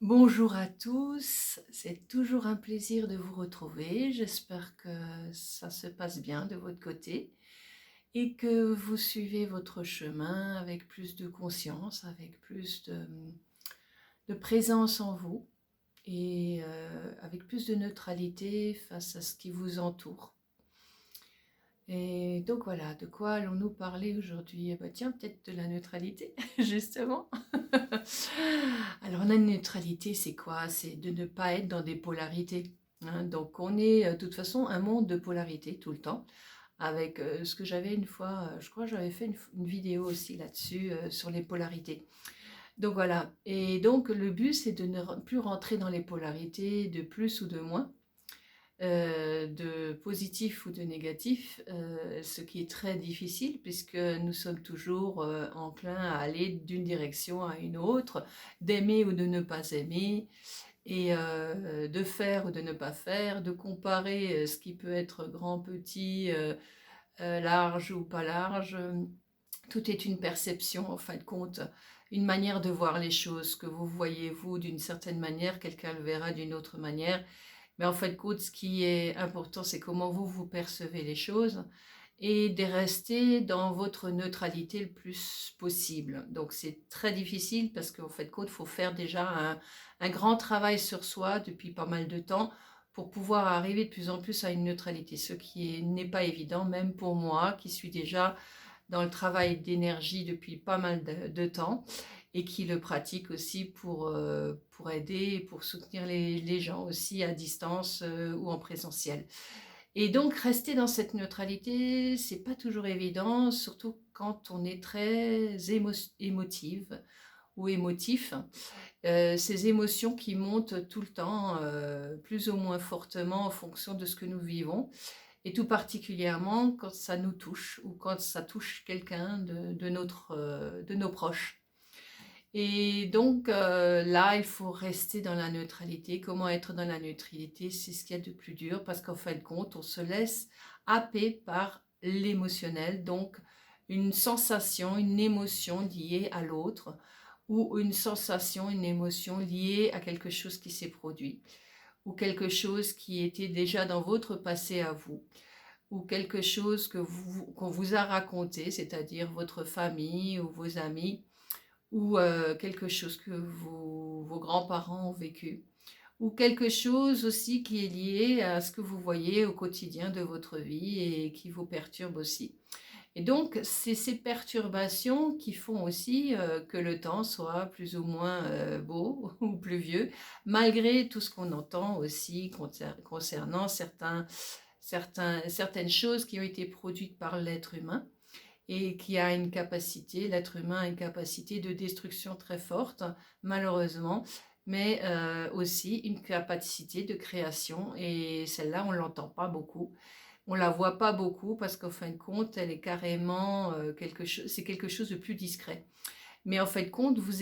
Bonjour à tous, c'est toujours un plaisir de vous retrouver. J'espère que ça se passe bien de votre côté et que vous suivez votre chemin avec plus de conscience, avec plus de présence en vous et avec plus de neutralité face à ce qui vous entoure. Et donc voilà, de quoi allons-nous parler aujourd'hui? Eh ben tiens, peut-être de la neutralité, justement. Alors la neutralité, c'est quoi? C'est de ne pas être dans des polarités, hein. Donc on est de toute façon un monde de polarité tout le temps, avec ce que j'avais une fois, je crois que j'avais fait une vidéo aussi là-dessus, sur les polarités. Donc voilà, et donc le but c'est de ne plus rentrer dans les polarités de plus ou de moins, de positif ou de négatif, ce qui est très difficile puisque nous sommes toujours enclins à aller d'une direction à une autre, d'aimer ou de ne pas aimer, et de faire ou de ne pas faire, de comparer ce qui peut être grand, petit, large ou pas large. Tout est une perception en fin de compte, une manière de voir les choses, que vous voyez vous d'une certaine manière, quelqu'un le verra d'une autre manière. Mais en fin de compte, ce qui est important, c'est comment vous, vous percevez les choses et de rester dans votre neutralité le plus possible. Donc c'est très difficile parce qu'en fait de compte, il faut faire déjà un grand travail sur soi depuis pas mal de temps pour pouvoir arriver de plus en plus à une neutralité, ce qui n'est pas évident, même pour moi qui suis déjà dans le travail d'énergie depuis pas mal de temps et qui le pratique aussi pour aider et pour soutenir les gens aussi à distance ou en présentiel. Et donc rester dans cette neutralité, c'est pas toujours évident, surtout quand on est très émotive ou émotif. Ces émotions qui montent tout le temps, plus ou moins fortement en fonction de ce que nous vivons, et tout particulièrement quand ça nous touche ou quand ça touche quelqu'un de nos proches. Et donc là, il faut rester dans la neutralité. Comment être dans la neutralité? C'est ce qu'il y a de plus dur parce qu'en fin de compte, on se laisse happer par l'émotionnel, donc une sensation, une émotion liée à l'autre ou une sensation, une émotion liée à quelque chose qui s'est produit ou quelque chose qui était déjà dans votre passé à vous ou quelque chose qu'on vous a raconté, c'est-à-dire votre famille ou vos amis, ou quelque chose que vos grands-parents ont vécu, ou quelque chose aussi qui est lié à ce que vous voyez au quotidien de votre vie et qui vous perturbe aussi. Et donc, c'est ces perturbations qui font aussi que le temps soit plus ou moins beau ou pluvieux, malgré tout ce qu'on entend aussi concernant certaines choses qui ont été produites par l'être humain et qui a une capacité, l'être humain a une capacité de destruction très forte, malheureusement, mais aussi une capacité de création, et celle-là, on ne l'entend pas beaucoup. On la voit pas beaucoup parce qu'en fin de compte, elle est carrément c'est quelque chose de plus discret. Mais en fin de compte, vous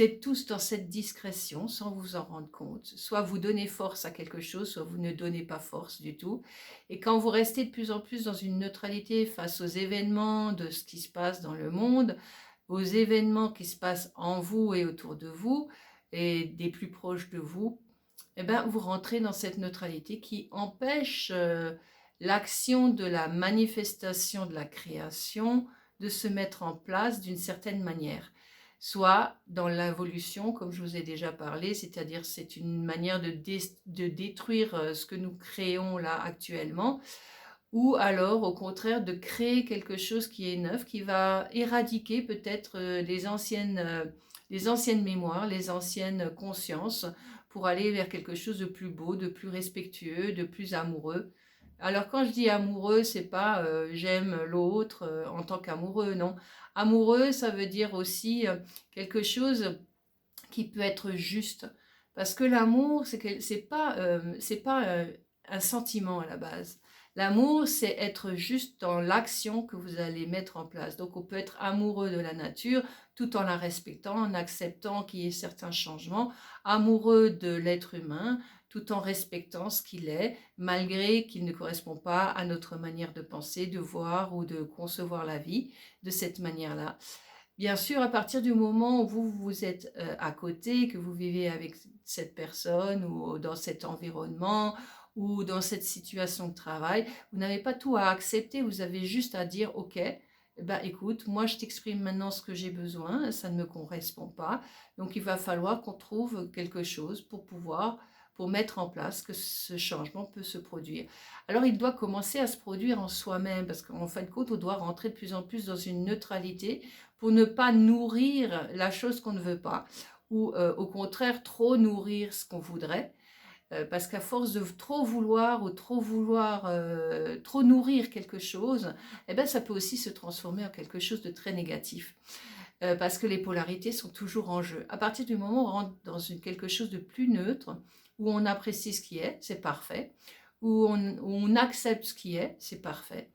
êtes tous dans cette discrétion sans vous en rendre compte. Soit vous donnez force à quelque chose, soit vous ne donnez pas force du tout. Et quand vous restez de plus en plus dans une neutralité face aux événements de ce qui se passe dans le monde, aux événements qui se passent en vous et autour de vous, et des plus proches de vous, eh ben, vous rentrez dans cette neutralité qui empêche l'action de la manifestation de la création de se mettre en place d'une certaine manière. Soit dans l'involution, comme je vous ai déjà parlé, c'est-à-dire c'est une manière de détruire ce que nous créons là actuellement, ou alors au contraire de créer quelque chose qui est neuf, qui va éradiquer peut-être les anciennes mémoires, les anciennes consciences, pour aller vers quelque chose de plus beau, de plus respectueux, de plus amoureux. Alors quand je dis amoureux, c'est pas j'aime l'autre en tant qu'amoureux, non. Amoureux, ça veut dire aussi quelque chose qui peut être juste. Parce que l'amour, c'est pas un sentiment à la base. L'amour, c'est être juste dans l'action que vous allez mettre en place. Donc, on peut être amoureux de la nature tout en la respectant, en acceptant qu'il y ait certains changements, amoureux de l'être humain tout en respectant ce qu'il est, malgré qu'il ne correspond pas à notre manière de penser, de voir ou de concevoir la vie de cette manière-là. Bien sûr, à partir du moment où vous êtes à côté, que vous vivez avec cette personne ou dans cet environnement ou dans cette situation de travail, vous n'avez pas tout à accepter, vous avez juste à dire: «OK, bah, écoute, moi je t'exprime maintenant ce que j'ai besoin, ça ne me correspond pas, donc il va falloir qu'on trouve quelque chose pour mettre en place que ce changement peut se produire». Alors il doit commencer à se produire en soi-même parce qu'en fin de compte, on doit rentrer de plus en plus dans une neutralité pour ne pas nourrir la chose qu'on ne veut pas ou au contraire trop nourrir ce qu'on voudrait. Parce qu'à force de trop vouloir ou trop nourrir quelque chose, eh ben, ça peut aussi se transformer en quelque chose de très négatif. Parce que les polarités sont toujours en jeu. À partir du moment où on rentre dans quelque chose de plus neutre, où on apprécie ce qui est, c'est parfait, où on accepte ce qui est, c'est parfait,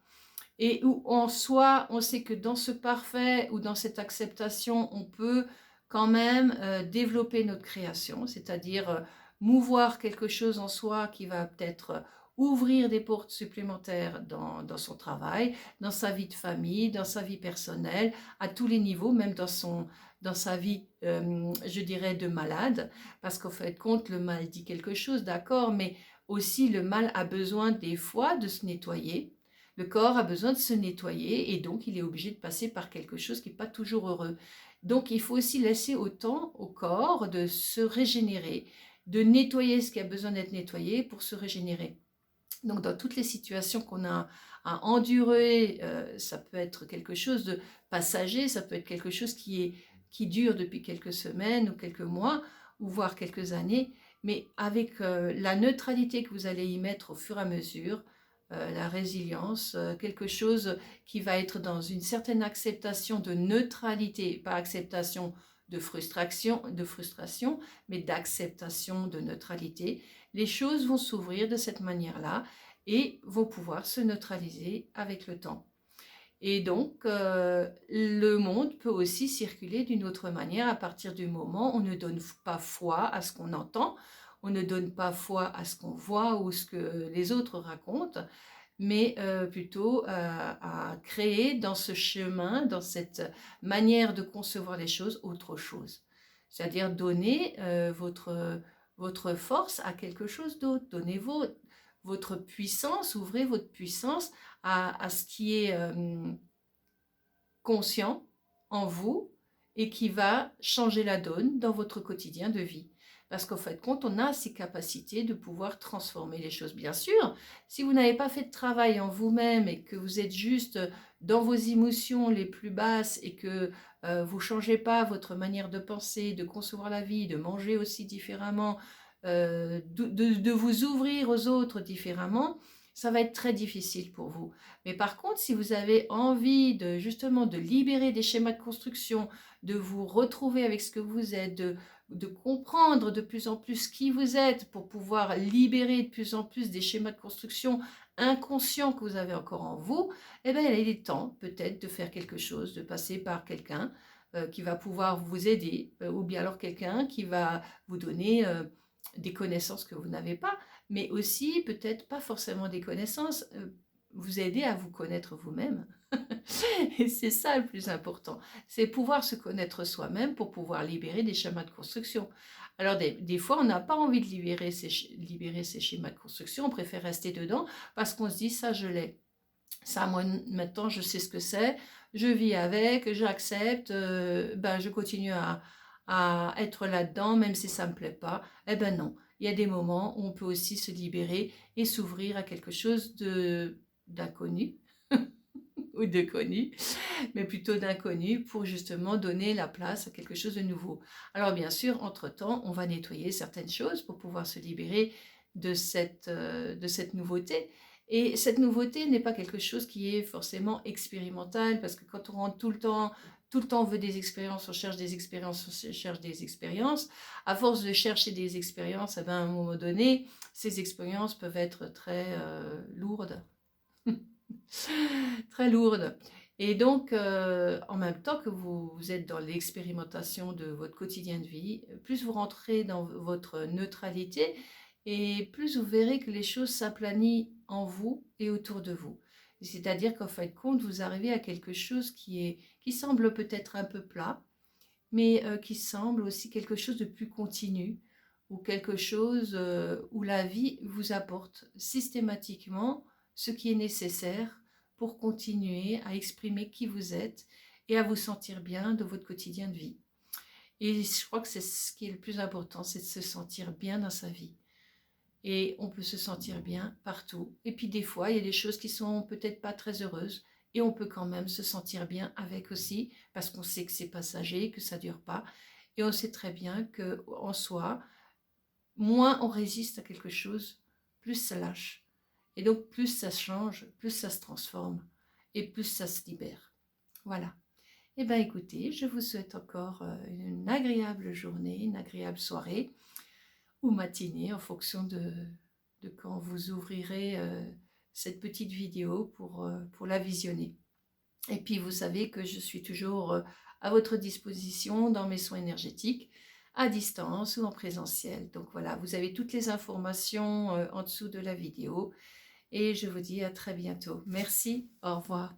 et où en soi, on sait que dans ce parfait ou dans cette acceptation, on peut quand même développer notre création, c'est-à-dire mouvoir quelque chose en soi qui va peut-être ouvrir des portes supplémentaires dans son travail, dans sa vie de famille, dans sa vie personnelle, à tous les niveaux, même dans sa vie, je dirais, de malade, parce qu'en fait, compte, le mal dit quelque chose, d'accord, mais aussi le mal a besoin des fois de se nettoyer. Le corps a besoin de se nettoyer et donc il est obligé de passer par quelque chose qui n'est pas toujours heureux. Donc il faut aussi laisser autant au corps de se régénérer, de nettoyer ce qui a besoin d'être nettoyé pour se régénérer. Donc dans toutes les situations qu'on a à endurer, ça peut être quelque chose de passager, ça peut être quelque chose qui dure depuis quelques semaines ou quelques mois, ou voire quelques années, mais avec la neutralité que vous allez y mettre au fur et à mesure, la résilience, quelque chose qui va être dans une certaine acceptation de neutralité, pas acceptation de frustration, mais d'acceptation de neutralité. Les choses vont s'ouvrir de cette manière-là et vont pouvoir se neutraliser avec le temps. Et donc, le monde peut aussi circuler d'une autre manière à partir du moment où on ne donne pas foi à ce qu'on entend, on ne donne pas foi à ce qu'on voit ou ce que les autres racontent, mais plutôt à créer dans ce chemin, dans cette manière de concevoir les choses, autre chose. C'est-à-dire donner votre force à quelque chose d'autre, donnez votre puissance, ouvrez votre puissance à ce qui est conscient en vous et qui va changer la donne dans votre quotidien de vie. Parce qu'en fait, quand on a ces capacités de pouvoir transformer les choses, bien sûr, si vous n'avez pas fait de travail en vous-même et que vous êtes juste dans vos émotions les plus basses et que vous ne changez pas votre manière de penser, de concevoir la vie, de manger aussi différemment, de vous ouvrir aux autres différemment, ça va être très difficile pour vous. Mais par contre, si vous avez envie de justement de libérer des schémas de construction, de vous retrouver avec ce que vous êtes, de comprendre de plus en plus qui vous êtes pour pouvoir libérer de plus en plus des schémas de construction inconscients que vous avez encore en vous, eh bien, il est temps peut-être de faire quelque chose, de passer par quelqu'un qui va pouvoir vous aider, ou bien alors quelqu'un qui va vous donner des connaissances que vous n'avez pas, mais aussi peut-être pas forcément des connaissances, vous aider à vous connaître vous-même. Et c'est ça le plus important, c'est pouvoir se connaître soi-même pour pouvoir libérer des schémas de construction. Alors des fois, on n'a pas envie de libérer ces schémas de construction, on préfère rester dedans parce qu'on se dit ça je l'ai. Ça, moi, maintenant, je sais ce que c'est, je vis avec, j'accepte, ben, je continue à être là-dedans, même si ça ne me plaît pas. Eh ben non, il y a des moments où on peut aussi se libérer et s'ouvrir à quelque chose d'inconnu ou de connu, mais plutôt d'inconnu pour justement donner la place à quelque chose de nouveau. Alors bien sûr, entre-temps, on va nettoyer certaines choses pour pouvoir se libérer de cette nouveauté. Et cette nouveauté n'est pas quelque chose qui est forcément expérimental, parce que quand on rentre tout le temps on veut des expériences, on cherche des expériences, on cherche des expériences. À force de chercher des expériences, eh ben, à un moment donné, ces expériences peuvent être très lourdes. Très lourde. Et donc, en même temps que vous êtes dans l'expérimentation de votre quotidien de vie, plus vous rentrez dans votre neutralité et plus vous verrez que les choses s'aplanissent en vous et autour de vous. C'est-à-dire qu'en fin de compte, vous arrivez à quelque chose qui semble peut-être un peu plat, mais qui semble aussi quelque chose de plus continu, ou quelque chose où la vie vous apporte systématiquement ce qui est nécessaire pour continuer à exprimer qui vous êtes et à vous sentir bien de votre quotidien de vie. Et je crois que c'est ce qui est le plus important, c'est de se sentir bien dans sa vie. Et on peut se sentir bien partout. Et puis des fois, il y a des choses qui sont peut-être pas très heureuses, et on peut quand même se sentir bien avec aussi, parce qu'on sait que c'est passager, que ça dure pas. Et on sait très bien qu'en soi, moins on résiste à quelque chose, plus ça lâche. Et donc plus ça change, plus ça se transforme, et plus ça se libère. Voilà. Eh bien écoutez, je vous souhaite encore une agréable journée, une agréable soirée ou matinée en fonction de quand vous ouvrirez cette petite vidéo pour la visionner. Et puis vous savez que je suis toujours à votre disposition dans mes soins énergétiques, à distance ou en présentiel. Donc voilà, vous avez toutes les informations en dessous de la vidéo. Et je vous dis à très bientôt. Merci, au revoir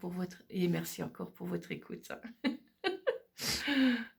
et merci encore pour votre écoute.